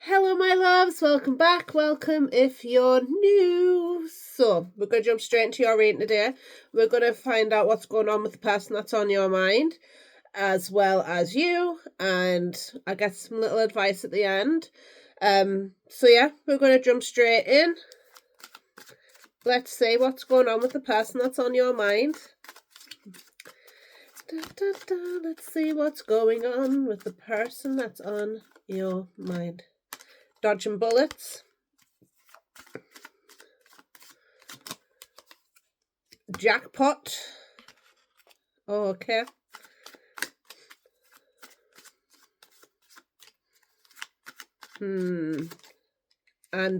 Hello, my loves. Welcome back. Welcome if you're new. So, we're going to jump straight into your reading today. We're going to find out what's going on with the person that's on your mind, as well as you, and I get some little advice at the end. So yeah, we're going to jump straight in. Let's see what's going on with the person that's on your mind. Let's see what's going on with the person that's on your mind. Dodging bullets. Jackpot. Oh, okay. And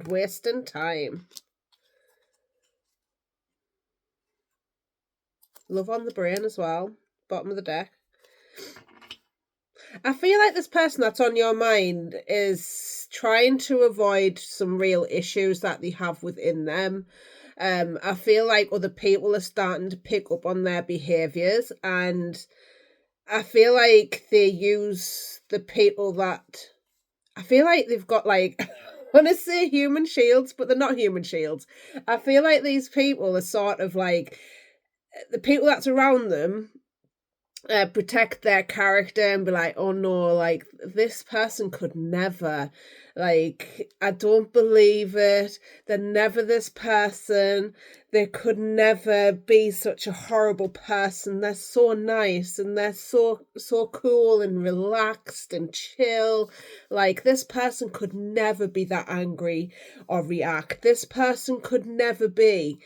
wasting time. Love on the brain as well. Bottom of the deck. I feel like this person that's on your mind is trying to avoid some real issues that they have within them. I feel like other people are starting to pick up on their behaviours, and I feel like they use the people that... I feel like they've got like... I want to say human shields, but they're not human shields. I feel like these people are sort of like... The people that's around them protect their character and be like, oh no, like this person could never, like, I don't believe it, they're never this person, they could never be such a horrible person, they're so nice and they're so cool and relaxed and chill, like this person could never be that angry or react, this person could never be.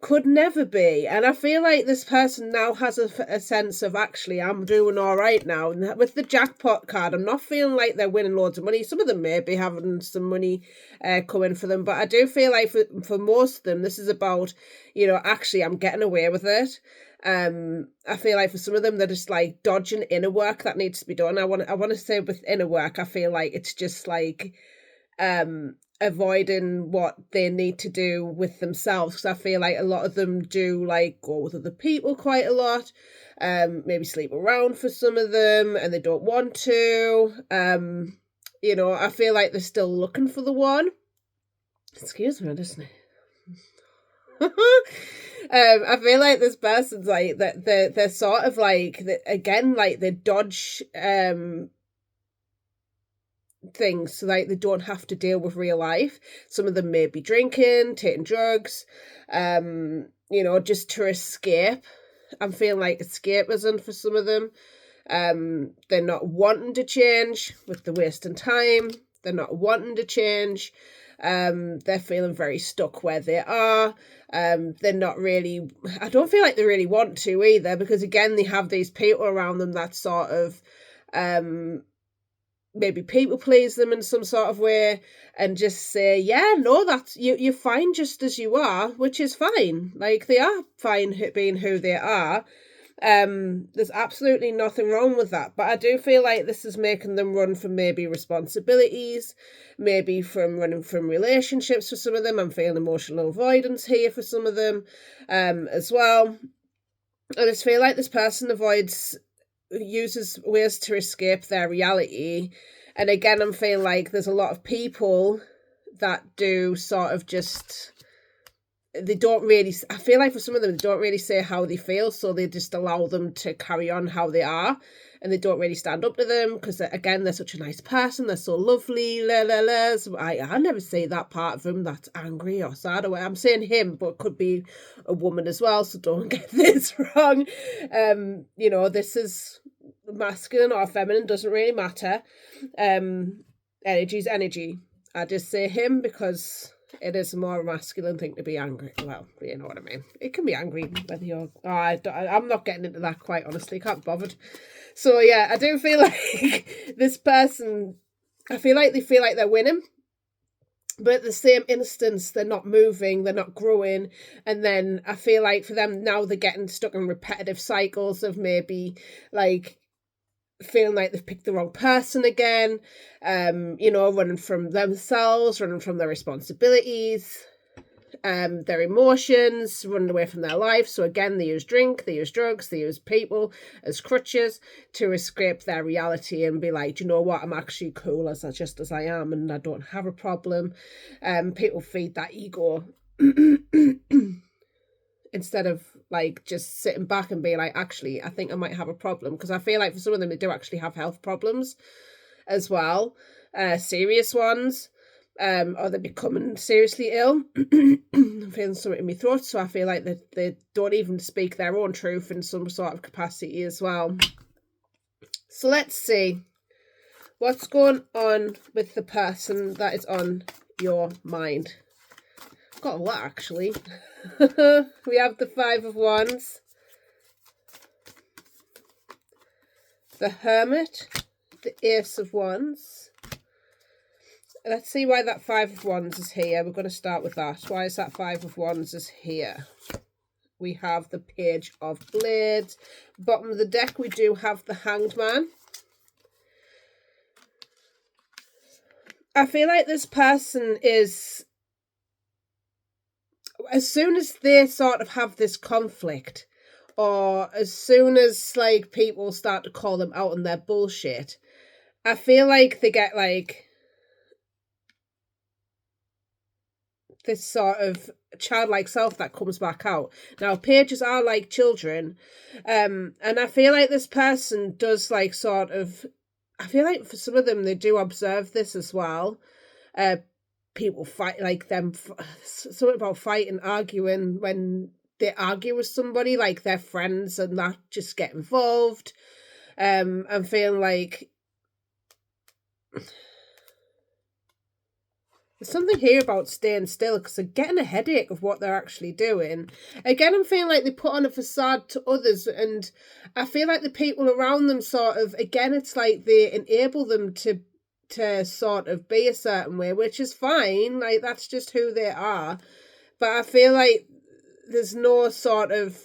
And I feel like this person now has a sense of, actually, I'm doing all right now. And with the jackpot card, I'm not feeling like they're winning loads of money. Some of them may be having some money coming for them, but I do feel like for most of them, this is about, actually, I'm getting away with it. I feel like for some of them, they're just like dodging inner work that needs to be done. I want to say with inner work, I feel like it's just like avoiding what they need to do with themselves, because I feel like a lot of them do like go with other people quite a lot, maybe sleep around for some of them, and they don't want to. I feel like they're still looking for the one. Excuse me, listening. I feel like this person's like that they're sort of like again, like they dodge things so like they don't have to deal with real life. Some of them may be drinking, taking drugs, just to escape. I'm feeling like escapism for some of them. They're not wanting to change with the wasting time. They're not wanting to change. They're feeling very stuck where they are. They're not really... I don't feel like they really want to either, because again, they have these people around them that sort of... maybe people please them in some sort of way and just say, yeah, no, that's you're fine just as you are, which is fine. Like, they are fine being who they are. There's absolutely nothing wrong with that. But I do feel like this is making them run from maybe responsibilities, maybe from running from relationships for some of them. I'm feeling emotional avoidance here for some of them as well. I just feel like this person uses ways to escape their reality. And again, I'm feeling like there's a lot of people that do sort of just... They don't really... I feel like for some of them, they don't really say how they feel, so they just allow them to carry on how they are, and they don't really stand up to them, because again, they're such a nice person, they're so lovely, So I never say that part of him that's angry or sad. I'm saying him, but it could be a woman as well, so don't get this wrong. This is masculine or feminine, doesn't really matter. Energy's energy. I just say him because it is a more masculine thing to be angry. Well, you know what I mean. It can be angry whether you're... I'm not getting into that, quite honestly. Can't be bothered. So yeah, I do feel like this person... I feel like they feel like they're winning, but at the same instance, they're not moving, they're not growing. And then I feel like for them now, they're getting stuck in repetitive cycles of maybe like feeling like they've picked the wrong person again, running from themselves, running from their responsibilities. their emotions, running away from their life. So again, they use drink, they use drugs, they use people as crutches to escape their reality and be like, do you know what, I'm actually cool just as I am and I don't have a problem. People feed that ego instead of like just sitting back and being like, actually, I think I might have a problem. Because I feel like for some of them, they do actually have health problems as well, serious ones. Or they're becoming seriously ill. I'm feeling something in my throat, so I feel like they don't even speak their own truth in some sort of capacity as well. So let's see what's going on with the person that is on your mind. I've got a lot, actually. We have the Five of Wands, the Hermit, the Ace of Wands. Let's see why that Five of Wands is here. We're going to start with that. Why is that Five of Wands is here? We have the Page of Blades. Bottom of the deck, we do have the Hanged Man. I feel like this person is, as soon as they sort of have this conflict, or as soon as like people start to call them out on their bullshit, I feel like they get like this sort of childlike self that comes back out. Now, pages are like children, and I feel like this person does like sort of, I feel like for some of them, they do observe this as well. People fight like them, something about fighting, arguing when they argue with somebody, like their friends and that just get involved. And feeling like there's something here about staying still because they're getting a headache of what they're actually doing. Again, I'm feeling like they put on a facade to others, and I feel like the people around them sort of, again, it's like they enable them to sort of be a certain way, which is fine. Like, that's just who they are. But I feel like there's no sort of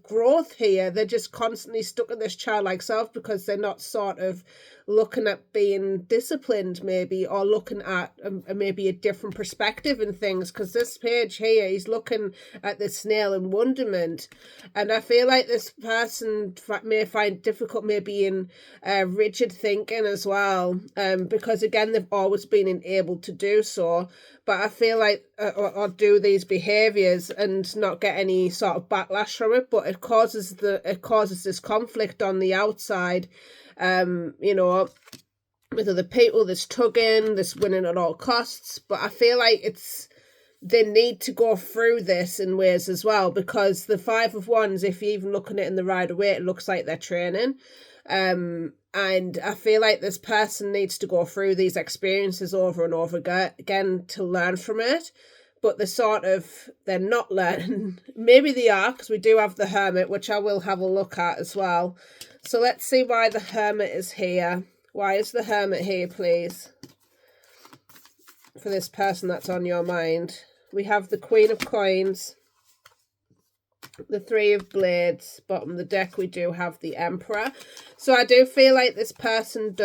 growth here. They're just constantly stuck in this childlike self because they're not sort of looking at being disciplined, maybe, or looking at maybe a different perspective in things. Because this page here, he's looking at the snail in wonderment, and I feel like this person may find difficult maybe in rigid thinking as well, because again, they've always been enabled to do so. But I feel like, or do these behaviours and not get any sort of backlash from it, but it causes this conflict on the outside, you know, with other people, this tugging, this winning at all costs. But I feel like they need to go through this in ways as well, because the Five of Wands, if you're even looking at it in the right way, it looks like they're training. And I feel like this person needs to go through these experiences over and over again to learn from it. But they're not learning. Maybe they are, because we do have the Hermit, which I will have a look at as well. So let's see why the Hermit is here. Why is the Hermit here, please? For this person that's on your mind. We have the Queen of Coins, the Three of Blades. Bottom of the deck, we do have the Emperor. So I do feel like this person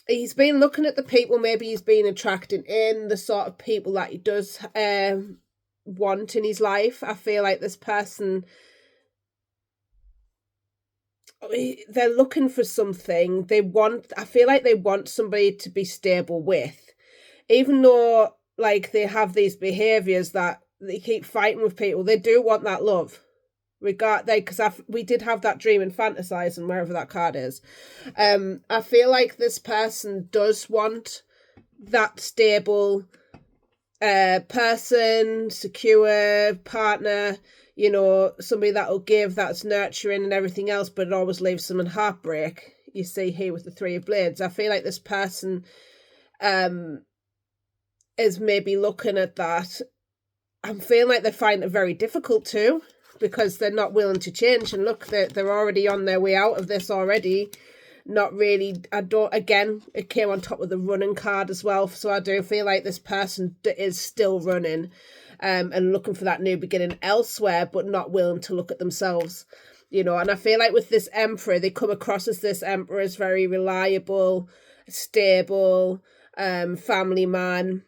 he's been looking at the people, maybe he's been attracting in the sort of people that he does want in his life. I feel like this person, they're looking for something. I feel like they want somebody to be stable with. Even though like they have these behaviours that they keep fighting with people, they do want that love. Because we did have that dream and fantasize, and wherever that card is, I feel like this person does want that stable person, secure partner, you know, somebody that will give, that's nurturing and everything else, but it always leaves them in heartbreak. You see here with the Three of Blades, I feel like this person is maybe looking at that. I'm feeling like they find it very difficult too, because they're not willing to change. And look, they're already on their way out of this already. Not really. Again, it came on top of the running card as well. So I do feel like this person is still running and looking for that new beginning elsewhere, but not willing to look at themselves. You know, and I feel like with this Emperor, they come across as this Emperor is very reliable, stable, family man.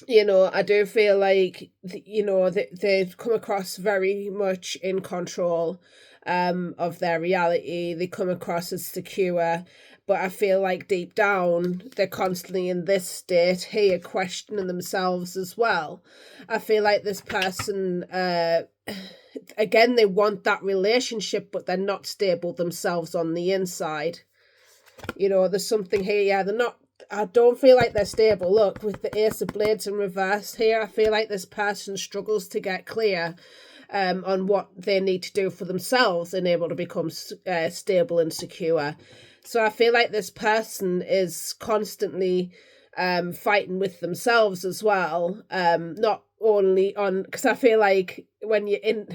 You know, I do feel like, you know, they come across very much in control of their reality. They come across as secure, but I feel like deep down they're constantly in this state here, questioning themselves as well. I feel like this person, again, they want that relationship, but they're not stable themselves on the inside. You know, there's something here. Yeah, they're not. I don't feel like they're stable. Look, with the Ace of Blades in reverse here, I feel like this person struggles to get clear on what they need to do for themselves and able to become stable and secure. So I feel like this person is constantly fighting with themselves as well. Not only on, because I feel like when you're in,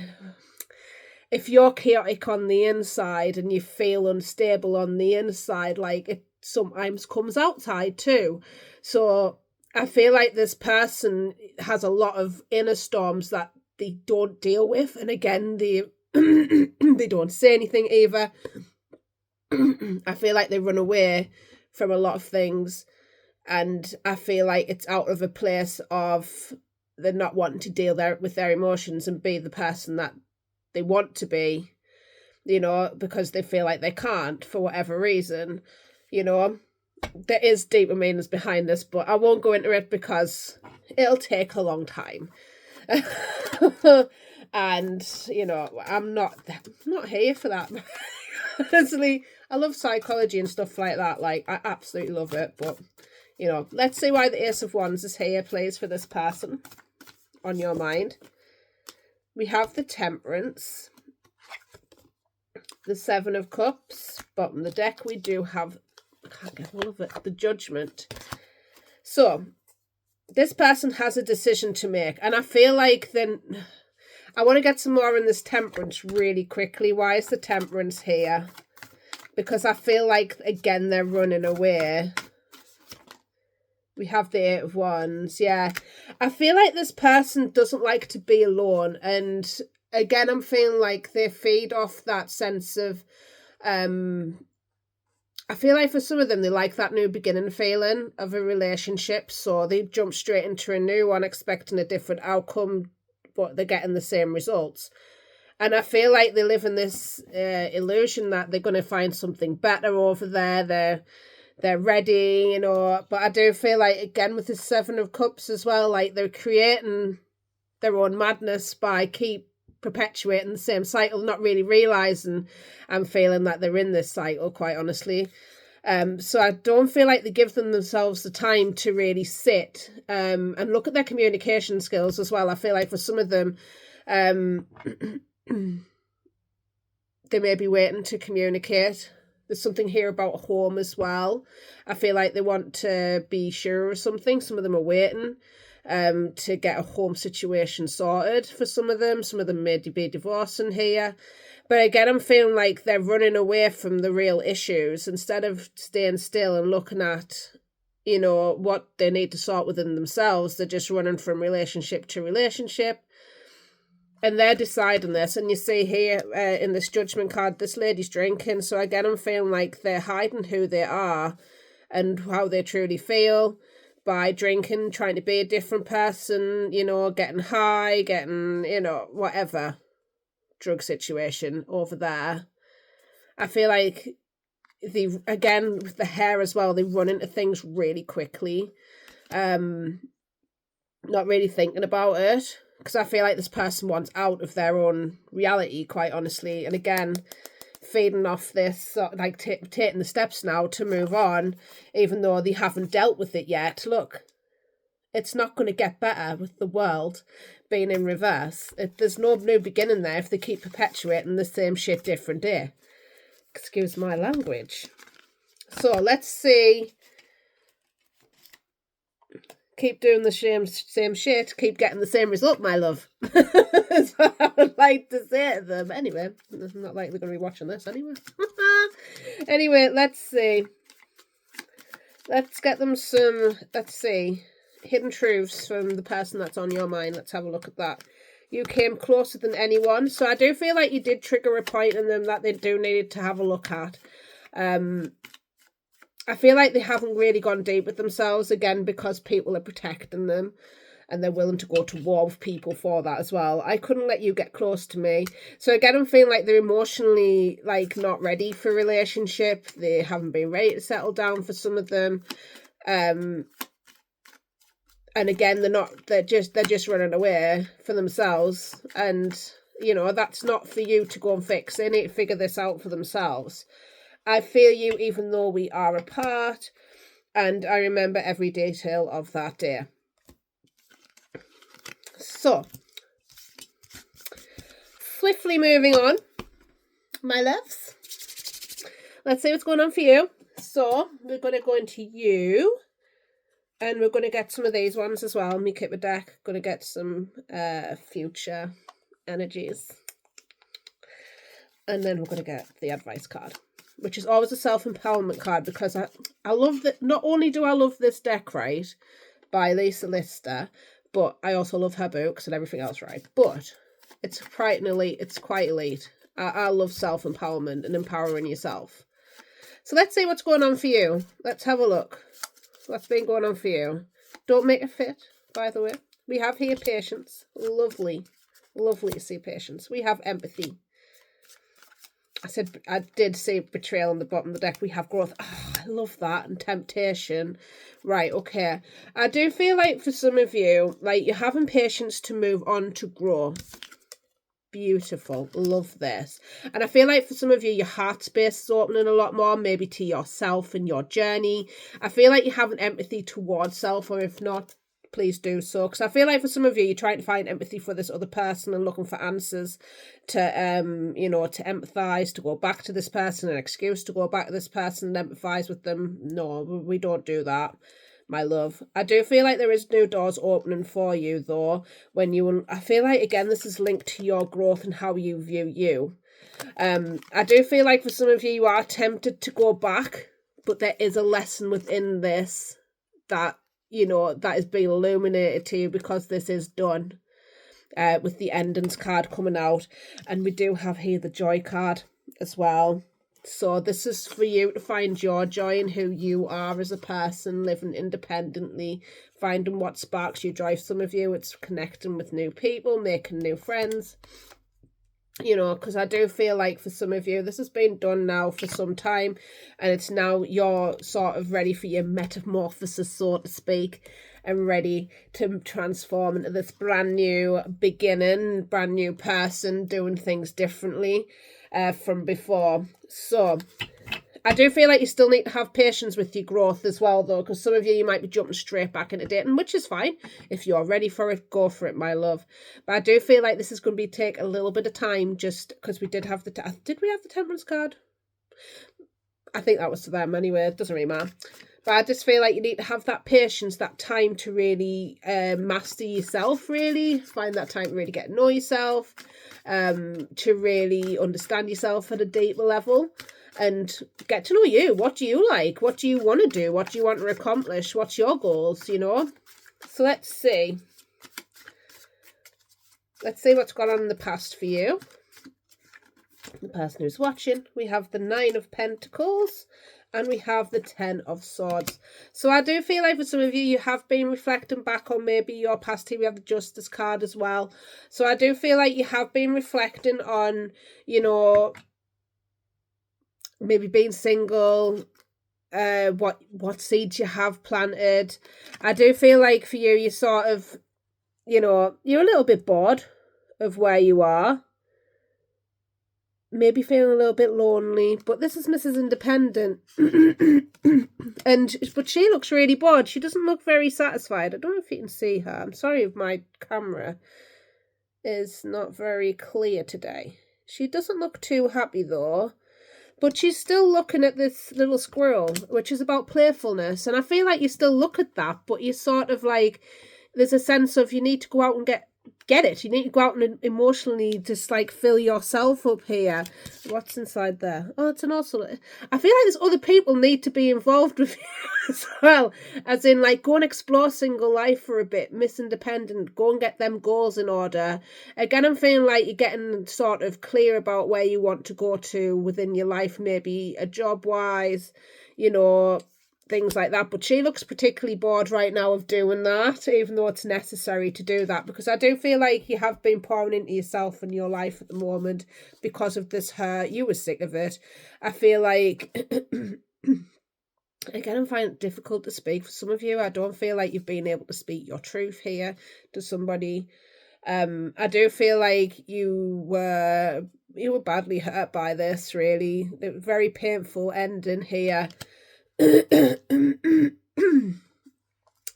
if you're chaotic on the inside and you feel unstable on the inside, like it sometimes comes outside too. So I feel like this person has a lot of inner storms that they don't deal with, and again, they they don't say anything either. I feel like they run away from a lot of things, and I feel like it's out of a place of they're not wanting to deal with their emotions and be the person that they want to be, you know, because they feel like they can't for whatever reason. You know, there is deeper meanings behind this, but I won't go into it because it'll take a long time. And you know, I'm not here for that. Honestly, I love psychology and stuff like that. Like, I absolutely love it. But you know, let's see why the Ace of Wands is here, please, for this person on your mind. We have the Temperance, the Seven of Cups. Bottom of the deck, we do have, I can't get all of it, the Judgment. So this person has a decision to make, and I feel like then I want to get some more in this Temperance really quickly. Why is the Temperance here? Because I feel like, again, they're running away. We have the Eight of Wands. Yeah, I feel like this person doesn't like to be alone, and again, I'm feeling like they feed off that sense of I feel like for some of them, they like that new beginning feeling of a relationship, so they jump straight into a new one expecting a different outcome, but they're getting the same results. And I feel like they live in this illusion that they're going to find something better over there. They're ready, you know. But I do feel like, again, with the Seven of Cups as well, like they're creating their own madness by keep perpetuating the same cycle, not really realizing and feeling that they're in this cycle, quite honestly. So I don't feel like they give themselves the time to really sit and look at their communication skills as well. I feel like for some of them, they may be waiting to communicate. There's something here about home as well. I feel like they want to be sure of something. Some of them are waiting to get a home situation sorted for some of them. Some of them may be divorcing here. But again, I'm feeling like they're running away from the real issues instead of staying still and looking at, you know, what they need to sort within themselves. They're just running from relationship to relationship. And they're deciding this. And you see here in this Judgment card, this lady's drinking. So again, I'm feeling like they're hiding who they are and how they truly feel by drinking, trying to be a different person, you know, getting high, getting, you know, whatever drug situation over there. I feel like they, again, with the hair as well, they run into things really quickly. Not really thinking about it. Because I feel like this person wants out of their own reality, quite honestly. And again, feeding off this, like taking the steps now to move on, even though they haven't dealt with it yet. Look, it's not going to get better with the world being in reverse. There's no new beginning there if they keep perpetuating the same shit different day. Excuse my language. So let's see. Keep doing the same shit, keep getting the same result, my love. That's what I would like to say to them. Anyway, it's not like they're going to be watching this anyway. Anyway, let's see. Let's get them some, let's see, hidden truths from the person that's on your mind. Let's have a look at that. You came closer than anyone. So I do feel like you did trigger a point in them that they do need to have a look at. I feel like they haven't really gone deep with themselves, again, because people are protecting them and they're willing to go to war with people for that as well. I couldn't let you get close to me. So again, I'm feeling like they're emotionally like not ready for a relationship. They haven't been ready to settle down for some of them. And again, they're just running away for themselves. And, you know, that's not for you to go and fix. They need to figure this out for themselves. I feel you even though we are apart. And I remember every detail of that day. So, swiftly moving on, my loves. Let's see what's going on for you. So, we're going to go into you. And we're going to get some of these ones as well. Me Kipper deck. Going to get some future energies. And then we're going to get the advice card, which is always a self-empowerment card, because I love that. Not only do I love this deck, right, by Lisa Lister, but I also love her books and everything else, right? But it's quite elite. It's quite elite. I love self-empowerment and empowering yourself. So let's see what's going on for you. Let's have a look. What's been going on for you? Don't make a fit, by the way. We have here patience. Lovely. Lovely to see patience. We have empathy. I did say betrayal on the bottom of the deck. We have growth. Oh, I love that. And temptation. Right, okay. I do feel like for some of you, like you're having patience to move on to grow. Beautiful. Love this. And I feel like for some of you, your heart space is opening a lot more, maybe to yourself and your journey. I feel like you have an empathy towards self, or if not, please do so. Because I feel like for some of you, you're trying to find empathy for this other person and looking for answers to, you know, to empathize, to go back to this person, an excuse to go back to this person and empathize with them. No, we don't do that, my love. I do feel like there is new doors opening for you, though, I feel like, again, this is linked to your growth and how you view you. I do feel like for some of you are tempted to go back, but there is a lesson within this that, you know, that is being illuminated to you because this is done, with the endings card coming out. And we do have here the joy card as well. So this is for you to find your joy in who you are as a person, living independently, finding what sparks your joy. Some of you, it's connecting with new people, making new friends. You know, because I do feel like for some of you, this has been done now for some time, and it's now you're sort of ready for your metamorphosis, so to speak, and ready to transform into this brand new beginning, brand new person, doing things differently from before. So I do feel like you still need to have patience with your growth as well, though, because some of you might be jumping straight back into dating, which is fine. If you're ready for it, go for it, my love. But I do feel like this is going to take a little bit of time, just because we did have did we have the Temperance card? I think that was to them anyway. It doesn't really matter. But I just feel like you need to have that patience, that time to really master yourself, really. Find that time to really get to know yourself, to really understand yourself at a deeper level and get to know you. What do you like? What do you want to do? What do you want to accomplish? What's your goals, you know? So let's see. Let's see what's gone on in the past for you. The person who's watching. We have the 9 of Pentacles. And we have the 10 of Swords. So I do feel like for some of you, you have been reflecting back on maybe your past. Here we have the Justice card as well. So I do feel like you have been reflecting on, you know, maybe being single, what seeds you have planted. I do feel like for you, you sort of, you know, you're a little bit bored of where you are. Maybe feeling a little bit lonely, but this is Mrs. Independent. But she looks really bored. She doesn't look very satisfied. I don't know if you can see her. I'm sorry if my camera is not very clear today. She doesn't look too happy though, but she's still looking at this little squirrel, which is about playfulness. And I feel like you still look at that, but you sort of like, there's a sense of you need to go out and get it. You need to go out and emotionally just like fill yourself up here. What's inside there? Oh, it's an also. I feel like there's other people need to be involved with you as well. As in, like, go and explore single life for a bit. Miss Independent. Go and get them goals in order. Again, I'm feeling like you're getting sort of clear about where you want to go to within your life. Maybe a job wise, you know. things like that. But she looks particularly bored right now of doing that, even though it's necessary to do that, because I do feel like you have been pouring into yourself and your life at the moment because of this hurt. You were sick of it. I feel like again, I find it difficult to speak for some of you. I don't feel like you've been able to speak your truth here to somebody. I do feel like you were badly hurt by this, really. It was very painful ending here.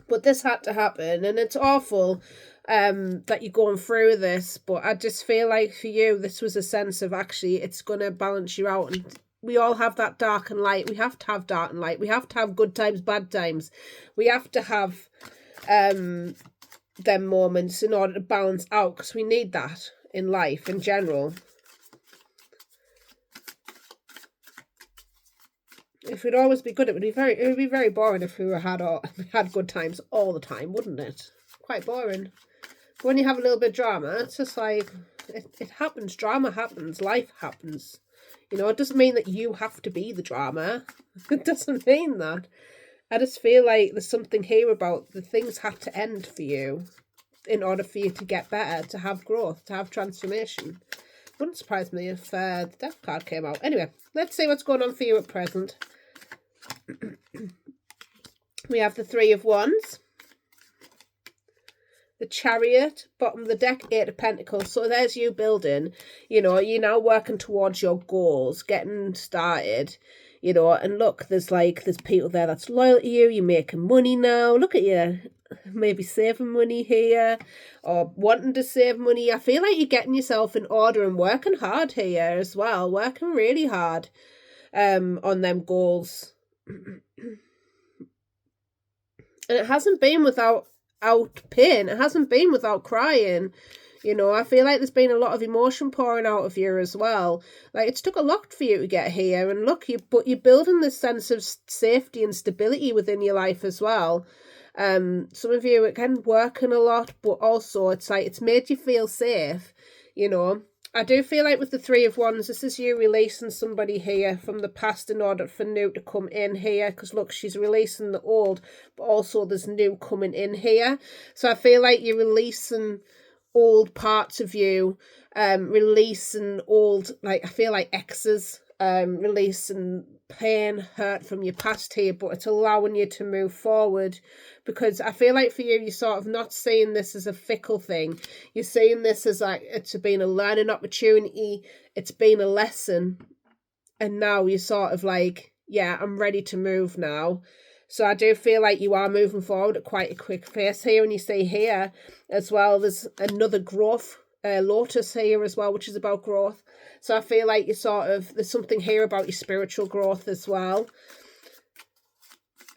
But this had to happen, and it's awful that you're going through this, but I just feel like for you this was a sense of actually it's going to balance you out. And we all have that dark and light. We have to have dark and light. We have to have good times, bad times. We have to have them moments in order to balance out, because we need that in life in general. If we'd always be good, it would be very boring if we had good times all the time, wouldn't it? Quite boring. But when you have a little bit of drama, it's just like it happens. Drama happens. Life happens. You know, it doesn't mean that you have to be the drama. It doesn't mean that. I just feel like there's something here about the things had to end for you in order for you to get better, to have growth, to have transformation. Wouldn't surprise me if the Death card came out. Anyway, let's see what's going on for you at present. We have the Three of Wands, the Chariot, bottom of the deck, Eight of Pentacles. So there's you building, you know, you're now working towards your goals, getting started, you know, and look, there's people there that's loyal to you, you're making money now, look at you, maybe saving money here, or wanting to save money. I feel like you're getting yourself in order and working hard here as well, working really hard on them goals. And it hasn't been without pain. It hasn't been without crying. You know, I feel like there's been a lot of emotion pouring out of you as well. Like, it's took a lot for you to get here. And look, you're building this sense of safety and stability within your life as well. Some of you, again, working a lot, but also it's like it's made you feel safe, you know. I do feel like with the Three of Wands, this is you releasing somebody here from the past in order for new to come in here. Because look, she's releasing the old, but also there's new coming in here. So I feel like you're releasing old parts of you, releasing old, like, I feel like exes, releasing pain, hurt from your past here, but it's allowing you to move forward. Because I feel like for you, you're sort of not seeing this as a fickle thing. You're seeing this as like it's been a learning opportunity. It's been a lesson. And now you're sort of like, yeah, I'm ready to move now. So I do feel like you are moving forward at quite a quick pace here. And you see here as well, there's another growth lotus here as well, which is about growth. So I feel like there's something here about your spiritual growth as well.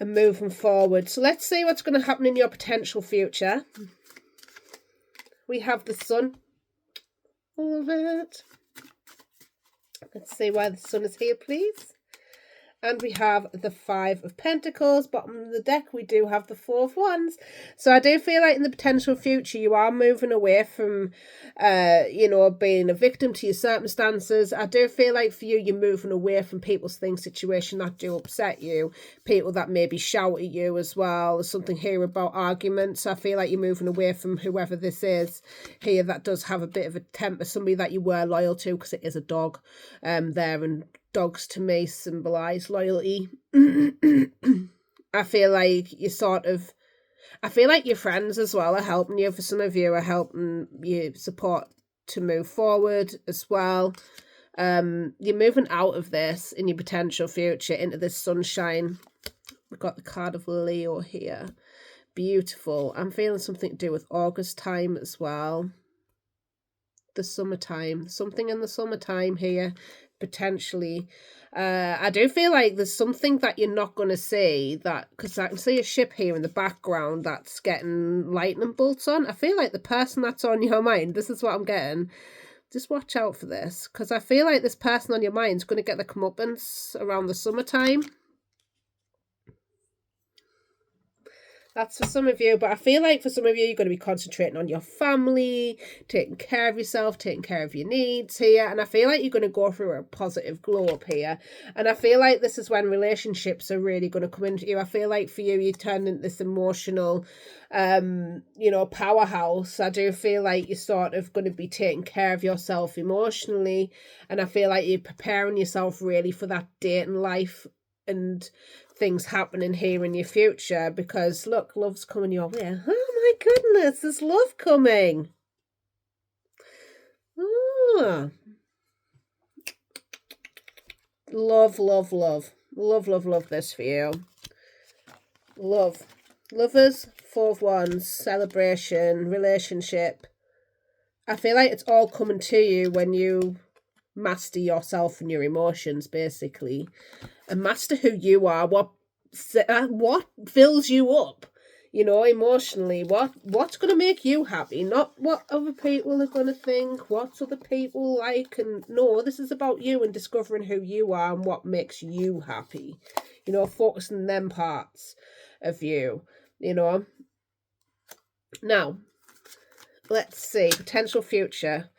And moving forward. So let's see what's going to happen in your potential future. We have the Sun. All of it. Let's see why the Sun is here, please. And we have the Five of Pentacles. Bottom of the deck, we do have the Four of Wands. So I do feel like in the potential future, you are moving away from, you know, being a victim to your circumstances. I do feel like for you, you're moving away from people's things, situation that do upset you. People that maybe shout at you as well. There's something here about arguments. I feel like you're moving away from whoever this is here that does have a bit of a temper. Somebody that you were loyal to, because it is a dog there, and dogs to me symbolize loyalty. I feel like I feel like your friends as well are helping you. For some of you, are helping you support to move forward as well. You're moving out of this in your potential future into this sunshine. We've got the card of Leo here. Beautiful. I'm feeling something to do with August time as well. The summertime. Something in the summertime here. Potentially. I do feel like there's something that you're not going to see, that because I can see a ship here in the background that's getting lightning bolts on. I feel like the person that's on your mind, this is what I'm getting, just watch out for this, because I feel like this person on your mind is going to get the comeuppance around the summertime. That's for some of you, but I feel like for some of you, you're going to be concentrating on your family, taking care of yourself, taking care of your needs here. And I feel like you're going to go through a positive glow up here. And I feel like this is when relationships are really going to come into you. I feel like for you, you turn into this emotional, powerhouse. I do feel like you're sort of going to be taking care of yourself emotionally. And I feel like you're preparing yourself really for that dating life and things happening here in your future, because look, love's coming your way. Oh my goodness, there's love coming. Oh. Love, love, love. Love, love, love this for you. Love. Lovers, 4 of Wands, celebration, relationship. I feel like it's all coming to you when you master yourself and your emotions, basically, and master who you are, what fills you up, emotionally, what's going to make you happy, not what other people are going to think, what other people like. And no, this is about you and discovering who you are and what makes you happy, focusing on them parts of you. Now let's see, potential future.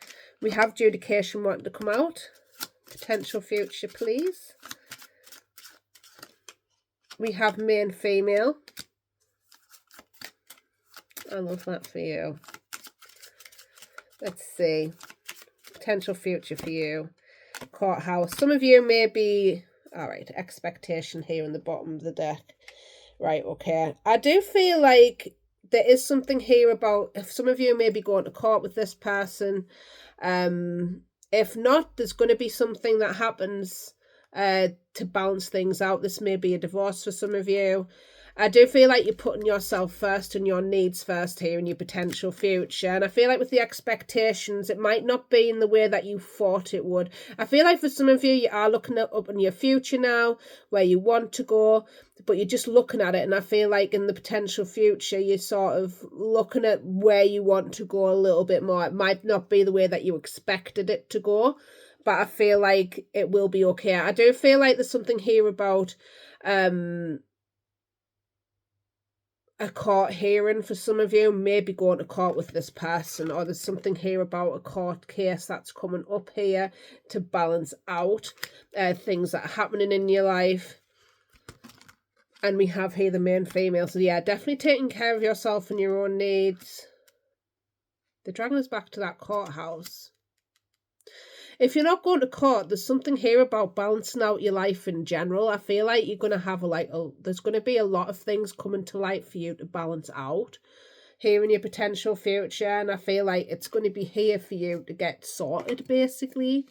We have adjudication wanting to come out. Potential future, please. We have male, female. I love that for you. Let's see. Potential future for you. Courthouse. Some of you may be... Alright, expectation here in the bottom of the deck. Right, okay. I do feel like there is something here about... If some of you may be going to court with this person. If not, there's going to be something that happens to balance things out. This may be a divorce for some of you. I do feel like you're putting yourself first and your needs first here in your potential future. And I feel like with the expectations, it might not be in the way that you thought it would. I feel like for some of you, you are looking up in your future now, where you want to go, but you're just looking at it. And I feel like in the potential future, you're sort of looking at where you want to go a little bit more. It might not be the way that you expected it to go, but I feel like it will be okay. I do feel like there's something here about a court hearing for some of you, maybe going to court with this person, or there's something here about a court case that's coming up here to balance out things that are happening in your life. And we have here the male, female. So yeah, definitely taking care of yourself and your own needs. The dragon is back to that courthouse. If you're not going to court, there's something here about balancing out your life in general. I feel like you're going to have there's going to be a lot of things coming to light for you to balance out here in your potential future. And I feel like it's going to be here for you to get sorted, basically.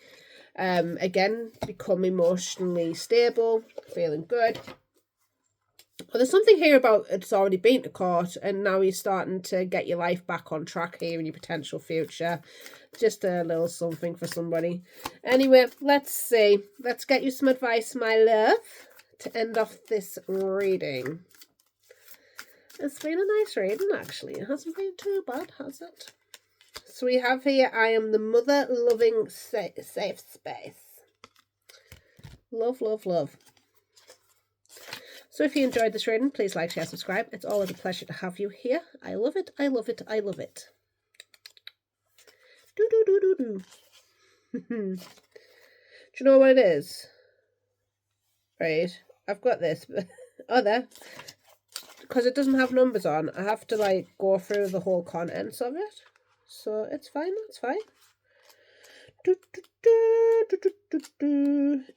Again, become emotionally stable, feeling good. But there's something here about it's already been to court and now you're starting to get your life back on track here in your potential future. Just a little something for somebody. Anyway, let's see. Let's get you some advice, my love, to end off this reading. It's been a nice reading, actually. It hasn't been too bad, has it? So we have here, I am the mother-loving safe space. Love, love, love. So if you enjoyed this reading, please like, share, subscribe. It's always a pleasure to have you here. I love it. I love it. I love it. Do. Do you know what it is? Right. I've got this. Oh, there. Because it doesn't have numbers on, I have to go through the whole contents of it. So it's fine. That's fine.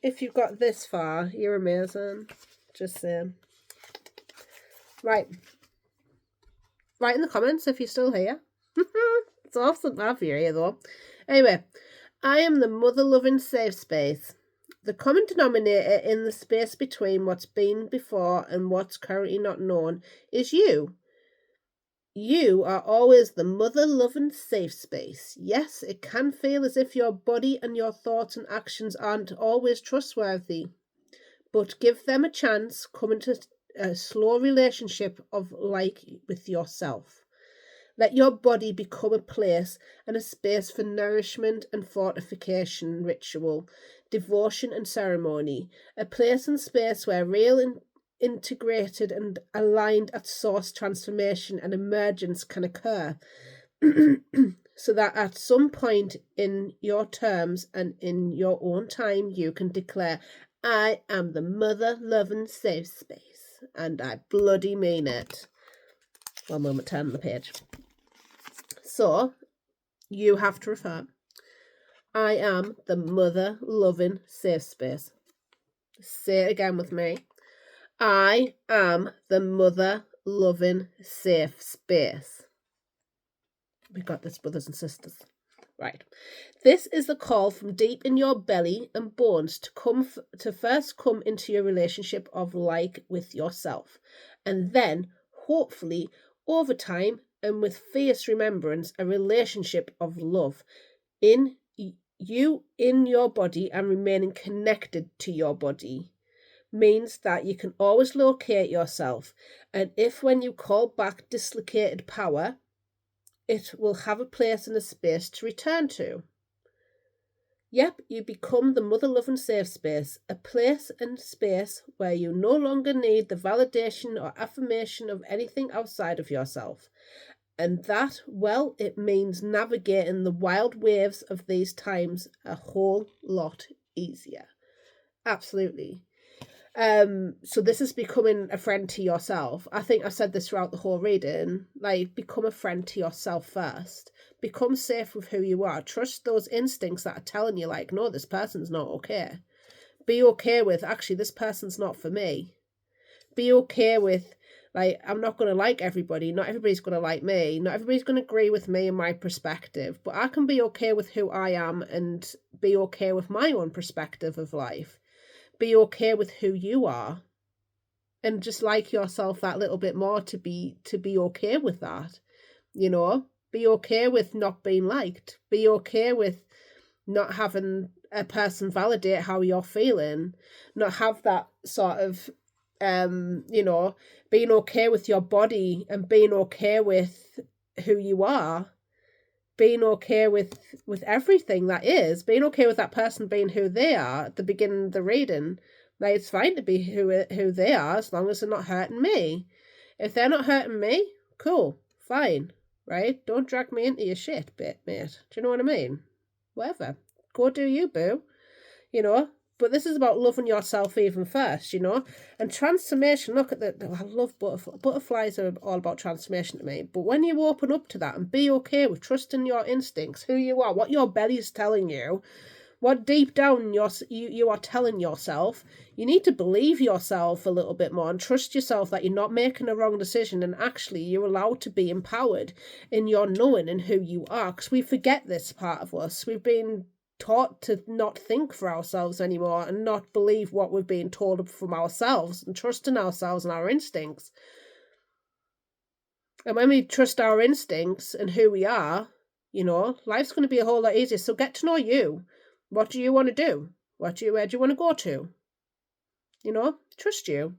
If you've got this far, you're amazing. Just saying. Right. Write in the comments if you're still here. It's awesome to have you here, though. Anyway, I am the mother-loving safe space. The common denominator in the space between what's been before and what's currently not known is you. You are always the mother-loving safe space. Yes, it can feel as if your body and your thoughts and actions aren't always trustworthy. But give them a chance, come into a slow relationship of with yourself. Let your body become a place and a space for nourishment and fortification ritual, devotion and ceremony, a place and space where real integrated and aligned at source, transformation and emergence can occur. So that at some point in your terms and in your own time, you can declare, I am the mother-loving safe space. And I bloody mean it. One moment, turn the page. So, you have to refer, I am the mother-loving safe space. Say it again with me. I am the mother-loving safe space. We got this, brothers and sisters. Right. This is the call from deep in your belly and bones to first come into your relationship of like with yourself, and then, hopefully, over time and with fierce remembrance, a relationship of love in you, in your body, and remaining connected to your body means that you can always locate yourself, and if when you call back dislocated power, it will have a place and a space to return to. Yep, you become the mother-loving safe space, a place and space where you no longer need the validation or affirmation of anything outside of yourself. And that, well, it means navigating the wild waves of these times a whole lot easier. Absolutely. So this is becoming a friend to yourself. I think I said this throughout the whole reading. Like, become a friend to yourself first. Become safe with who you are. Trust those instincts that are telling you, like, no, this person's not okay. Be okay with, actually, this person's not for me. Be okay with, like, I'm not going to like everybody. Not everybody's going to like me. Not everybody's going to agree with me and my perspective. But I can be okay with who I am and be okay with my own perspective of life. Be okay with who you are, and just like yourself that little bit more to be okay with that. You know, be okay with not being liked. Be okay with not having a person validate how you're feeling. Not have that sort of you know, being okay with your body and being okay with who you are. Being okay with everything that is, being okay with that person being who they are at the beginning of the reading. Like, it's fine to be who they are as long as they're not hurting me. If they're not hurting me, cool, fine, right? Don't drag me into your shit, mate. Do you know what I mean? Whatever. Go do you, boo. You know? But this is about loving yourself even first, you know? And transformation, look at I love butterflies. Butterflies are all about transformation to me. But when you open up to that and be okay with trusting your instincts, who you are, what your belly's telling you, what deep down you are telling yourself, you need to believe yourself a little bit more and trust yourself that you're not making a wrong decision, and actually you're allowed to be empowered in your knowing and who you are. Because we forget this part of us. We've been taught to not think for ourselves anymore and not believe what we're being told from ourselves and trust in ourselves and our instincts. And when we trust our instincts and who we are, you know, life's going to be a whole lot easier. So get to know you. What do you want to do? Where do you want to go to? You know, trust you.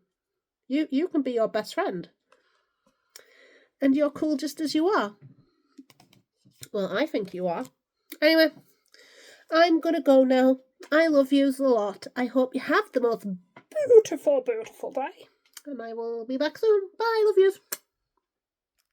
You can be your best friend. And you're cool just as you are. Well, I think you are. Anyway, I'm going to go now. I love yous a lot. I hope you have the most beautiful, beautiful day. And I will be back soon. Bye, love yous.